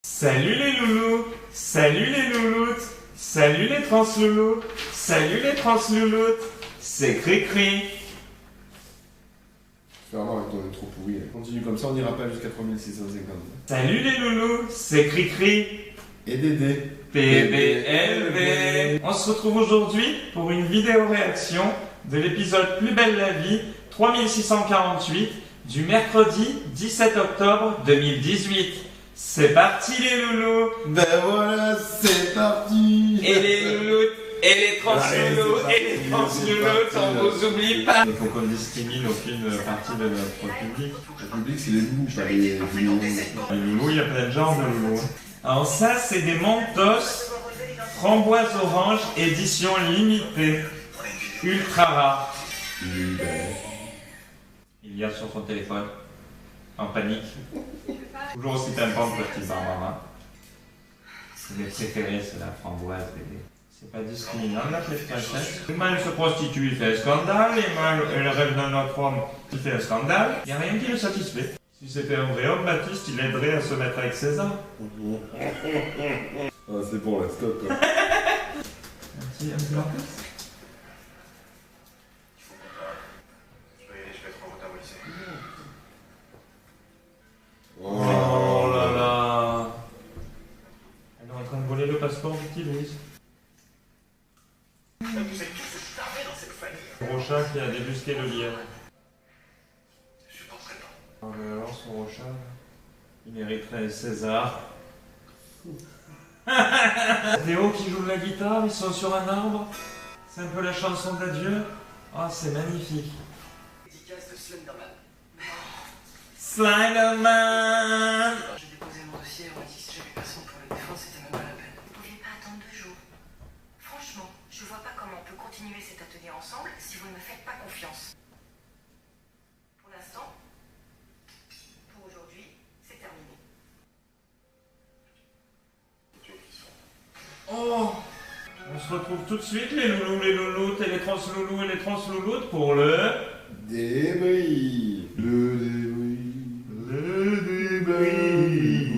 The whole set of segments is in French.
Salut les loulous, salut les louloutes, salut les transloulous, salut les translouloutes, c'est Cricri. Vraiment, avec ton intro pourri. Continue comme ça, on n'ira pas jusqu'à 3650. Salut les loulous, c'est Cricri. Et Dédé. PBLV. On se retrouve aujourd'hui pour une vidéo réaction de l'épisode Plus belle la vie 3648 du mercredi 17 octobre 2018. C'est parti les loulous. Ben voilà, c'est parti. Et les louloutes, et les transloulous, et les translouloutes, on vous oublie pas. Il faut qu'on discrimine aucune partie de notre public. Le public, c'est les loups, pas les millions. Les loulous, il y a plein de genres de loulous. Alors ça, c'est des Mentos framboise orange édition limitée, ultra rare. Il y a sur son téléphone, en panique. Toujours aussi pimpante que petit Barbara. Mes préférés, c'est la framboise, bébé. C'est pas discriminant, la princesse. Les mâles se prostituent, il fait un scandale. Les mâles, elle rêve d'un autre homme, il fait un scandale. Il n'y a rien qui le satisfait. Si c'était un vrai homme, Baptiste, il aiderait à se mettre avec César. Ah, c'est bon, là, stop. Quoi. Un petit blanc. Oh là là. Elle est en train de voler le passeport du petit Louis. Rocha qui a débusqué le lien. Oh mais alors ce Rocha, il mériterait un César. Théo qui joue de la guitare, ils sont sur un arbre. C'est un peu la chanson d'adieu. Oh c'est magnifique. Dédicace de Slenderman. Slenderman. J'ai déposé mon dossier, on m'a dit que si j'avais personne pour le défendre, c'était même pas la peine. Vous pouviez pas attendre 2 jours. Franchement, je vois pas comment on peut continuer cet atelier ensemble si vous ne me faites pas confiance. Pour l'instant, pour aujourd'hui, c'est terminé. Oh, on se retrouve tout de suite les loulous, les louloutes et les transloulous et les translouloutes pour le Débris. Le débris. Le débris.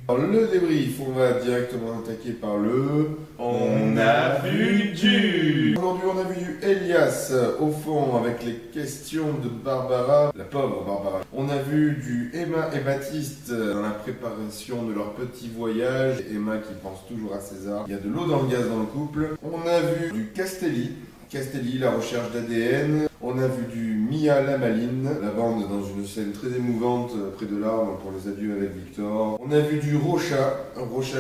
Alors, le débrief, on va directement attaquer par le... On a vu du... Aujourd'hui, on a vu du Elias au fond avec les questions de Barbara, la pauvre Barbara. On a vu du Emma et Baptiste dans la préparation de leur petit voyage. Emma qui pense toujours à César. Il y a de l'eau dans le gaz dans le couple. On a vu du Castelli, la recherche d'ADN. On a vu du Mia Lamaline, la bande dans une scène très émouvante près de l'arbre pour les adieux avec Victor. On a vu du Rocha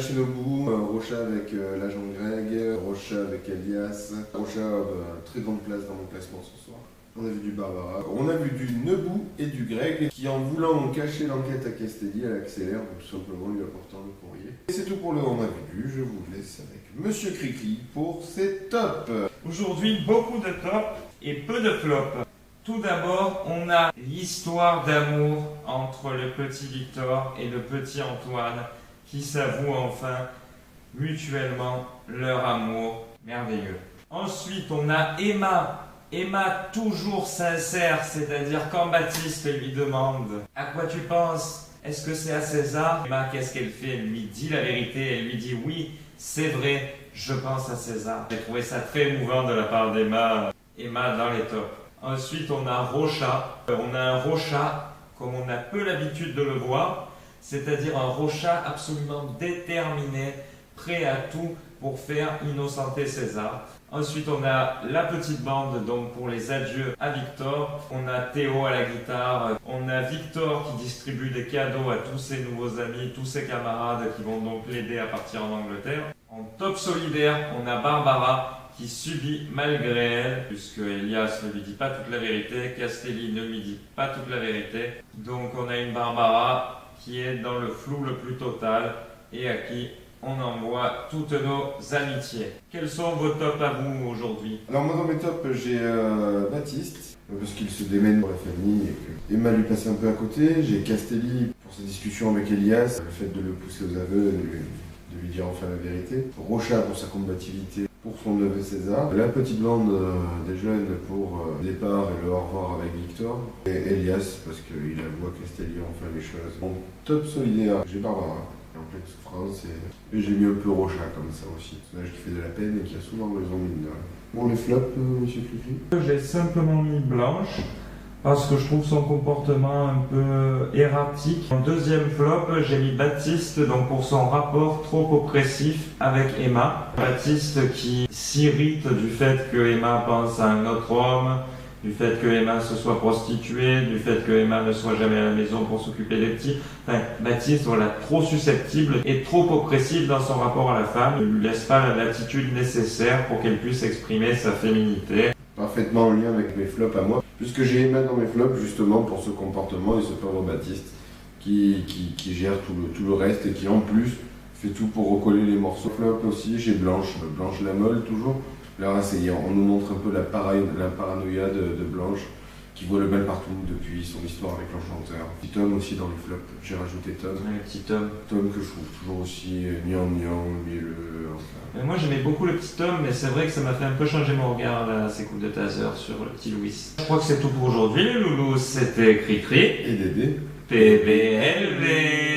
Shinobu, Rocha avec l'agent Greg, Rocha avec Elias. Rocha très grande place dans mon classement ce soir. On a vu du Barbara. On a vu du Nebou et du Greg qui, en voulant cacher l'enquête à Castelli, elle accélère tout simplement lui apportant le courrier. Et c'est tout pour le On a vu du. Je vous laisse avec Monsieur Cricri pour ses tops. Aujourd'hui, beaucoup de tops et peu de flops. Tout d'abord, on a l'histoire d'amour entre le petit Victor et le petit Antoine qui s'avouent enfin mutuellement leur amour merveilleux. Ensuite, on a Emma toujours sincère, c'est-à-dire quand Baptiste lui demande « À quoi tu penses ? Est-ce que c'est à César ?» Emma, qu'est-ce qu'elle fait? Elle lui dit la vérité, elle lui dit « Oui, c'est vrai, je pense à César. » J'ai trouvé ça très émouvant de la part d'Emma. Emma dans les tops. Ensuite, on a Rocha. On a un Rocha, comme on a peu l'habitude de le voir, c'est-à-dire un Rocha absolument déterminé, prêt à tout pour faire innocenter César. Ensuite, on a la petite bande donc pour les adieux à Victor. On a Théo à la guitare. On a Victor qui distribue des cadeaux à tous ses nouveaux amis, tous ses camarades qui vont donc l'aider à partir en Angleterre. En top solidaire, on a Barbara qui subit malgré elle, puisque Elias ne lui dit pas toute la vérité, Castelli ne lui dit pas toute la vérité. Donc on a une Barbara qui est dans le flou le plus total et à qui on envoie toutes nos amitiés. Quels sont vos tops à vous aujourd'hui? Alors moi dans mes tops, j'ai Baptiste, parce qu'il se démène pour la famille et que Emma lui passait un peu à côté. J'ai Castelli pour sa discussion avec Elias, le fait de le pousser aux aveux, de lui dire enfin la vérité. Rocha pour sa combativité pour son neveu César. La petite bande des jeunes pour le départ et le au revoir avec Victor. Et Elias, parce qu'il avoue à Castellier enfin les choses. Mon top solidaire, j'ai Barbara, qui est en pleine souffrance. Et j'ai mis un peu Rocha comme ça aussi. Un personnage qui fait de la peine et qui a souvent raison, mine de rien. Bon, les flops, monsieur Cliffy. J'ai simplement mis Blanche parce que je trouve son comportement un peu erratique. En deuxième flop, j'ai mis Baptiste donc pour son rapport trop oppressif avec Emma. Baptiste qui s'irrite du fait que Emma pense à un autre homme, du fait que Emma se soit prostituée, du fait que Emma ne soit jamais à la maison pour s'occuper des petits. Enfin, Baptiste, voilà, trop susceptible et trop oppressif dans son rapport à la femme. Il ne lui laisse pas la latitude nécessaire pour qu'elle puisse exprimer sa féminité. Parfaitement en lien avec mes flops à moi, puisque j'ai Emma dans mes flops justement pour ce comportement et ce pauvre Baptiste qui gère tout le reste et qui en plus fait tout pour recoller les morceaux. Flop aussi, j'ai Blanche la molle toujours. Là, on nous montre un peu la paranoïa de Blanche qui voit le mal partout depuis son histoire avec l'enchanteur. Petit Tom aussi dans les flops, j'ai rajouté Tom. Le petit Tom. Tom que je trouve toujours aussi gnangnan, mielleux, enfin. Moi j'aimais beaucoup le petit Tom, mais c'est vrai que ça m'a fait un peu changer mon regard là, ces coups de taser sur le petit Louis. Je crois que c'est tout pour aujourd'hui les loulous, c'était Cricri Et Dédé. PBLV.